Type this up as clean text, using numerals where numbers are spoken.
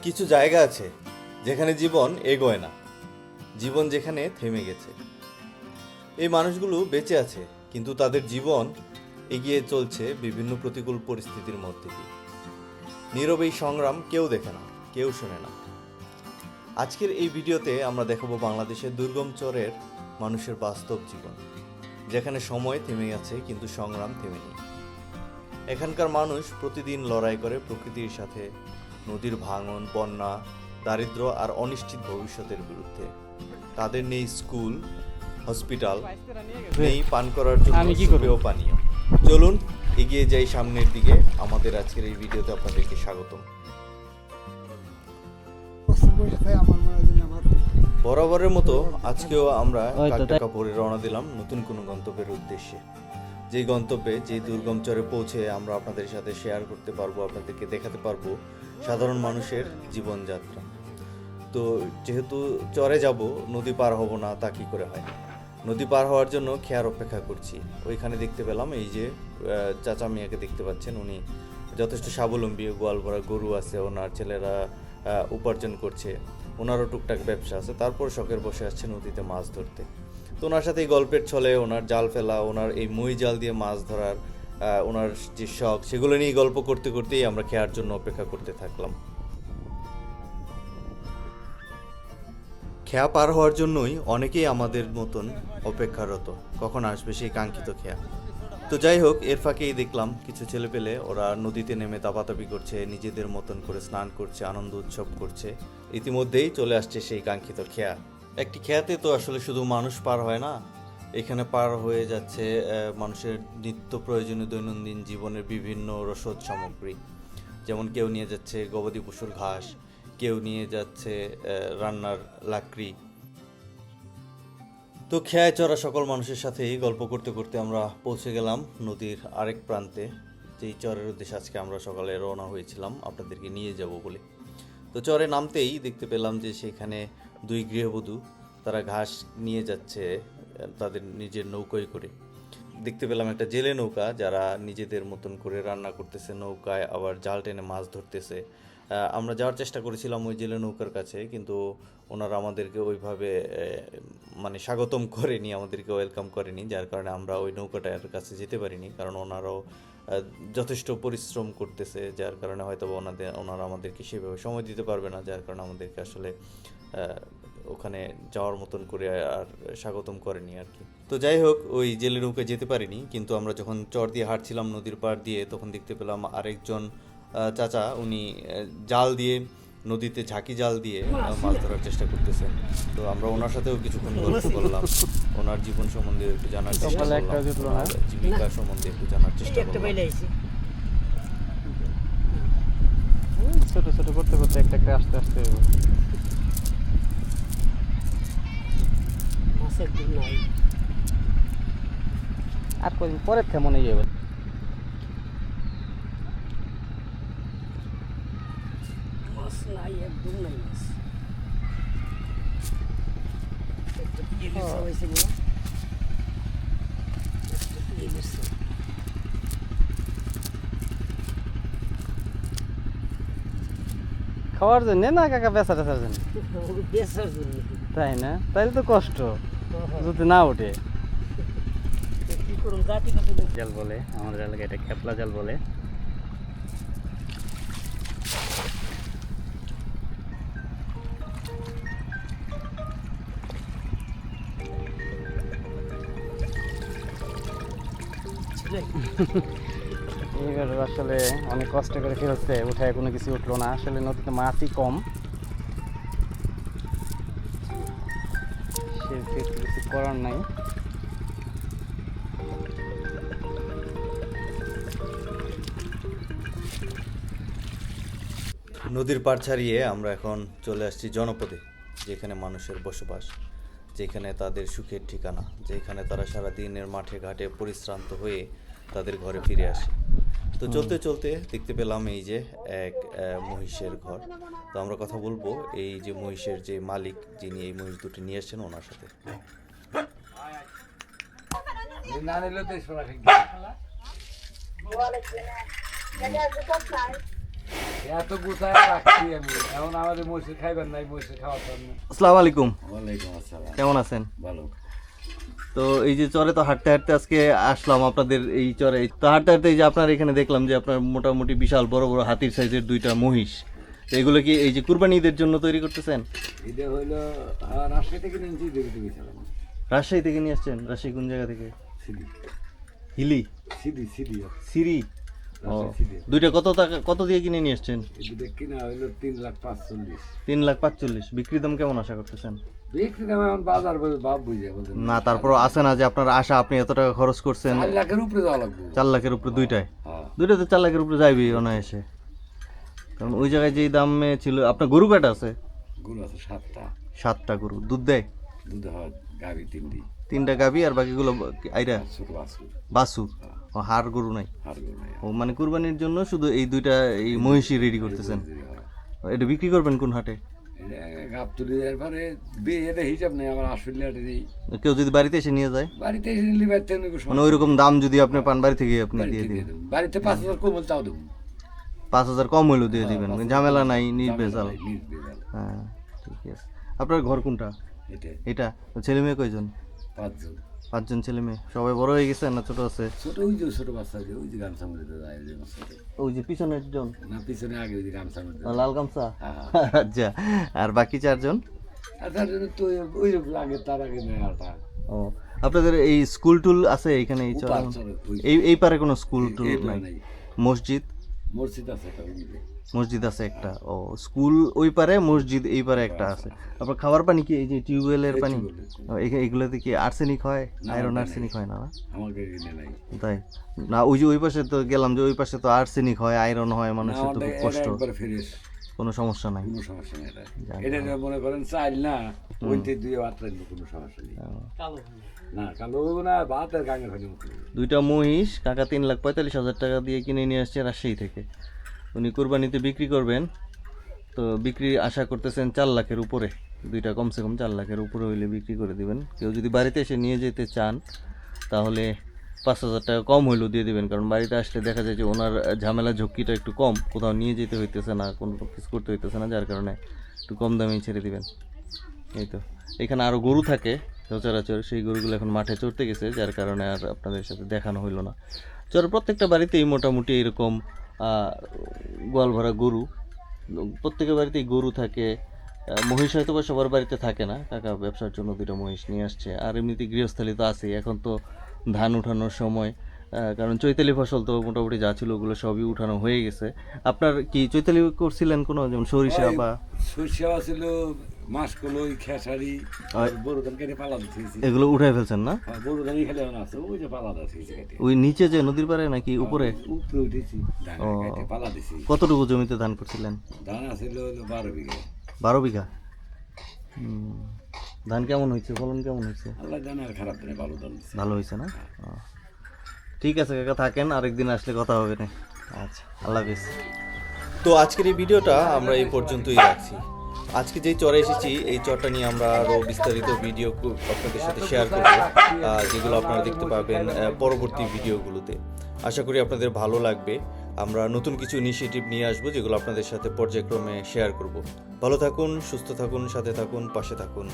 কিছু জায়গা আছে যেখানে জীবন এগোয় না, জীবন যেখানে থেমে গেছে। এই মানুষগুলো বেঁচে আছে, কিন্তু তাদের জীবন এগিয়ে চলছে বিভিন্ন প্রতিকূল পরিস্থিতির মধ্যে দিয়ে। নীরব এই সংগ্রাম কেউ দেখে না, কেউ শোনে না। আজকের এই ভিডিওতে আমরা দেখাবো বাংলাদেশের দুর্গম চরের মানুষের বাস্তব জীবন, যেখানে সময় থেমে গেছে কিন্তু সংগ্রাম থেমেনি। এখানকার মানুষ প্রতিদিন লড়াই করে প্রকৃতির সাথে, নদীর ভাঙন, বন্যা, দারিদ্র্য আর অনিশ্চিত ভবিষ্যতের বিরুদ্ধে। তাদের নেই স্কুল, হসপিটাল, নেই পান করার জন্য পেয় পানীয়। চলুন এগিয়ে যাই সামনের দিকে। আমাদের আজকের এই ভিডিওতে আপনাদেরকে স্বাগতম। বরাবরের মতো আজকেও আমরা কাকটাকা ভরে রওনা দিলাম নতুন কোনো গন্তব্যের উদ্দেশ্যে। যেই গন্তব্যে, যেই দুর্গম চরে পৌঁছে আমরা আপনাদের সাথে শেয়ার করতে পারবো, আপনাদেরকে দেখাতে পারবো সাধারণ মানুষের জীবনযাত্রা। তো যেহেতু চরে যাব, নদী পার হব না তা কি করে হয়? নদী পার হওয়ার জন্য খেয়ার অপেক্ষা করছি। ওইখানে দেখতে পেলাম এই যে চাচা মিয়াকে দেখতে পাচ্ছেন, উনি যথেষ্ট স্বাবলম্বী, গোয়াল ভরা গরু আছে, ওনার ছেলেরা উপার্জন করছে, ওনারও টুকটাক ব্যবসা আছে। তারপর শখের বসে আসছে নদীতে মাছ ধরতে। তো ওনার সাথে এই গল্পের ছলে ওনার জাল ফেলা, ওনার এই মই জাল দিয়ে মাছ ধরার ওনার যে শখ, সেগুলো নিয়ে গল্প করতে করতেই আমরা খেয়ার জন্য অপেক্ষা করতে থাকলাম। খেয়া পার হওয়ার জন্যই অনেকেই আমাদের মতন অপেক্ষারত, কখন আসবে সেই কাঙ্ক্ষিত খেয়া। তো যাই হোক, এর ফাঁকেই দেখলাম কিছু ছেলে পেলে ওরা নদীতে নেমে তাপাতাপি করছে, নিজেদের মতন করে স্নান করছে, আনন্দ উৎসব করছে। ইতিমধ্যেই চলে আসছে সেই কাঙ্ক্ষিত খেয়া। একটি খেয়াতে তো আসলে শুধু মানুষ পার হয় না, এখানে পার হয়ে যাচ্ছে মানুষের নিত্য প্রয়োজনীয় দৈনন্দিন জীবনের বিভিন্ন রসদ সামগ্রী। যেমন কেউ নিয়ে যাচ্ছে গবাদি পশুর ঘাস, কেউ নিয়ে যাচ্ছে রান্নার লাকড়ি। তো খেয়ায় চড়া সকল মানুষের সাথেই গল্প করতে করতে আমরা পৌঁছে গেলাম নদীর আরেক প্রান্তে, যেই চরের উদ্দেশ্যে আজকে আমরা সকালে রওনা হয়েছিলাম আপনাদেরকে নিয়ে যাব বলে। তো চরে নামতেই দেখতে পেলাম যে সেখানে দুই গৃহবধূ, তারা ঘাস নিয়ে যাচ্ছে তাদের নিজের নৌকায় করে। দেখতে পেলাম একটা জেলে নৌকা, যারা নিজেদের মতন করে রান্না করতেছে নৌকায়, আবার জাল টেনে মাছ ধরতেছে। আমরা যাওয়ার চেষ্টা করেছিলাম ওই জেলে নৌকার কাছে, কিন্তু ওনারা আমাদেরকে ওইভাবে মানে স্বাগতম করেনি, আমাদেরকে ওয়েলকাম করেনি, যার কারণে আমরা ওই নৌকাটার কাছে যেতে পারিনি। কারণ ওনারাও যথেষ্ট পরিশ্রম করতেছে, যার কারণে হয়তো ওনারা আমাদেরকে সেভাবে সময় দিতে পারবে না, যার কারণে আমাদেরকে আসলে ওখানে যাওয়ার মতন করে আর স্বাগতম করেনি আর কি। তো যাই হোক, ওই জেলে নৌকায় যেতে পারিনি, কিন্তু আমরা যখন চর দিয়ে হাঁটছিলাম নদীর পাড় দিয়ে, তখন দেখতে পেলাম আরেকজন চাচা, উনি জাল দিয়ে নদীতে ঝাঁকি জাল দিয়ে মাছ ধরার চেষ্টা করতেছেন। তো আমরা ওনার সাথেও কিছুক্ষণ গল্প করলাম, ওনার জীবন সম্বন্ধে একটু জানার চেষ্টা করলাম, জীবিকা সম্বন্ধে একটু জানার চেষ্টা করলাম। ছোট ছোট করতে করতে একটা একটা আস্তে আস্তে আর কদিন পরে তেমন হয়ে যাবে। খাওয়ার জন্য না কাকা, বেচা টেচার জন্য? তাই না? তাইলে তো কষ্ট যদি না ওঠে। জাল বলে আমাদের এলাকায়, এটা খেপলা জাল বলে। এবার আসলে অনেক কষ্ট করে ফেরোচ্ছে, উঠায় কোনো কিছু উঠলো না। আসলে নদীতে মাছই কম, সেক্ষেত্রে কিছু করার নাই। নদীর পাড় ছাড়িয়ে আমরা এখন চলে আসছি জনপদে, যেখানে মানুষের বসবাস, যেখানে তাদের সুখের ঠিকানা, যেখানে তারা সারা দিনের মাঠে ঘাটে পরিশ্রান্ত হয়ে তাদের ঘরে ফিরে আসে। তো চলতে চলতে দেখতে পেলাম এই যে এক মহিষের ঘর। তো আমরা কথা বলবো এই যে মহিষের যে মালিক, যিনি এই মহিষ দুটি নিয়ে এসেছেন, ওনার সাথে। এত গুছায় রাখছি আমি এখন আমাদের মহিষের খাইবেন নাই মহিষের খাওয়ার জন্য। আসসালামু আলাইকুম, ওয়ালাইকুম আসসালাম। কেমন আছেন? ভালো। তো এই যে চরে তো হাঁটতে হাঁটতে আজকে আসলাম আপনাদের এই চরে। তো হাঁটতে হাঁটতে এই যে আপনার এখানে দেখলাম যে আপনার মোটামুটি বিশাল বড় বড় হাতির সাইজের 2টা মহিষ। তো এগুলো কি এই যে কুরবানি ঈদের জন্য তৈরি করতেছেন? এটা হইলো রাজশাহী থেকে নিয়েছি দেখতে গেছিলাম। রাজশাহী থেকে নিয়ে আসছেন? রাজশাহী কোন জায়গা থেকে? সিডি হিলি সিডি সিডি সিরি। ও, রাজশাহী সিডি। 2টা কত দিয়ে কিনে নিয়ে আসছেন? এটা কিনা হইলো 3,45,000। 3,45,000। বিক্রি দাম কেমন আশা করতেছেন? বিক্রি দাম এখন বাজার বাপ বুঝে বলছেন না, তারপর আছে না যে আপনার আশা, আপনি এত টাকা খরচ করছেন, 4 লাখের উপরে যাওয়া লাগবে। 4 লাখের উপরে 2টায়। হ্যাঁ 2টাতে 4 লাখের উপরে যাইবি অনায়াসে। কারণ ওই জায়গায় যেই দামে ছিল। আপনার গরু কয়টা আছে? গরু আছে 7টা। 7টা গরু। দুধ দেয়? দুধ হয় গাভি 3টি। 3টা গাভী আর বাকিগুলো আইরা ছোট বাছুর। বাছুর। ও, হাড় গরু নাই? হাড় গরু নাই। ও, মানে কুরবানির জন্য শুধু এই 2টা এই মহিষই রেডি করতেছেন। এটা বিক্রি করবেন কোন হাটে? গাপ তুলে দেওয়ার পরে এটা হিসাব নেই আমার আসলে নেই। কেউ যদি বাড়িতে এসে নিয়ে যায়, বাড়িতে এসে নিলে বাড়িতে মানে ওইরকম দাম যদি আপনি পান বাড়ি থেকে আপনি দিয়ে দিবেন? বাড়িতে 5,000 কমল তাও দেবো। 5,000 কম হইলেও দিয়ে দিবেন, ঝামেলা নাই, নির্ভেজাল। নির্ভেজাল। হ্যাঁ, ঠিক আছে। আপনার ঘর কোনটা? এটা এটা। ছেলে মেয়ে কয়জন? 5 জন। 5 জন ছেলে মেয়ে। সবাই বড় হয়ে গেছে না ছোট আছে? ছোট ওই যে ছোট বাচ্চা যে ওই যে গামছা মধ্যে যায় যে বাচ্চাটা। ওই যে পিছনের জন, না পিছনে আগে ওই যে গামছা মধ্যে। লাল গামছা। হ্যাঁ। আচ্ছা, আর বাকি 4 জন? আর তার জন্য তো ওই যে লাগে তার আগে মেয়াটা। ও, আপনাদের এই স্কুল টুল আছে এখানে এই চরে? এই পারে কোনো স্কুল টুল নাই? মসজিদ? মসজিদ আছে একটা ওই যে। মসজিদ আছে একটা। ও, স্কুল ওই পারে, মসজিদ এই পারে একটা আছে। আপনার খাবার পানি কি এই যে টিউবওয়েলের পানি? এগুলোতে কি আর্সেনিক হয়? আয়রন আর্সেনিক হয় না? আমাকে কিনে নাই। তাই না, ওই যে ওই পাশে তো গেলাম যে ওই পাশে তো আর্সেনিক হয়, আয়রন হয়, মানুষের তো খুব কষ্ট। একবার ফ্রেশ। কোনো সমস্যা নাই? কোনো সমস্যা নেই এটা। এটা মনে করেন চাইল না ওইতে দুই ভাত রাখলে কোনো সমস্যা নেই। না কালো না ভাতের গাঙের খালি মুখ। 2টা মহিষ কাকা 3,45,000 টাকা দিয়ে কিনে নিয়ে আসছে রাজশাহী থেকে। উনি কোরবানিতে বিক্রি করবেন, তো বিক্রি আশা করতেছেন 4 লাখের উপরে। 2টা কমসে কম 4 লাখের উপরে হইলে বিক্রি করে দিবেন। কেউ যদি বাড়িতে এসে নিয়ে যেতে চান তাহলে 5,000 টাকা কম হইলেও দিয়ে দিবেন। কারণ বাড়িতে আসলে দেখা যায় যে ওনার ঝামেলা ঝক্কিটা একটু কম, কোথাও নিয়ে যেতে হইতেছে না, কোনো কিছু করতে হইতেছে না, যার কারণে একটু কম দামেই ছেড়ে দিবেন। এই তো। এখানে আরও গরু থাকে সচরাচর, সেই গরুগুলো এখন মাঠে চড়তে গেছে, যার কারণে আর আপনাদের সাথে দেখানো হইলো না। চর প্রত্যেকটা বাড়িতেই মোটামুটি এরকম গোয়াল ভরা গরু, প্রত্যেকের বাড়িতেই গরু থাকে। মহিষ হয়তো বা সবার বাড়িতে থাকে না, কাকা ব্যবসার জন্য 2টা মহিষ নিয়ে আসছে। আর এমনিতে গৃহস্থালি তো আছেই, এখন তো ধান উঠানোর সময়, কারণ চৈতালি ফসল তো মোটামুটি যা ছিল ওগুলো সবই উঠানো হয়ে গেছে। আপনার কি চৈতালি করছিলেন কোনো, যেমন সরিষা বা? সরিষা ছিল মাসকলো খেসারি বড় ধান কেটে পালা দিয়েছি। এগুলো উঠাই ফেলছেন না? বড় ধানই খেলে আছে ওই যে পালা দিয়েছি কেটে। ওই নিচে যে নদীর পাড়ে নাকি উপরে? উপরে উঠেছি ধান কেটে পালা দিয়েছি। কতটুকু জমিতে ধান করছিলেন? ধান আছিল 12 বিঘা। 12 বিঘা। ধান কেমন হয়েছে, ফলন কেমন হয়েছে? আল্লাহ জানে আর খারাপ নেই, ভালো ধান দিচ্ছে। ভালো হয়েছে না? ঠিক আছে কাকা, থাকেন, আরেকদিন আসলে কথা হবে না। আচ্ছা, আল্লাহ হাফিজ। তো আজকের এই ভিডিওটা আমরা এই পর্যন্তই রাখছি। আজকে যেই চরে এসেছি এই চরটা নিয়ে আমরা আরও বিস্তারিত ভিডিও আপনাদের সাথে শেয়ার করব, যেগুলো আপনারা দেখতে পাবেন পরবর্তী ভিডিওগুলোতে। আশা করি আপনাদের ভালো লাগবে। আমরা নতুন কিছু ইনিশিয়েটিভ নিয়ে আসবো, যেগুলো আপনাদের সাথে পর্যায়ক্রমে শেয়ার করব। ভালো থাকুন, সুস্থ থাকুন, সাথে থাকুন, পাশে থাকুন।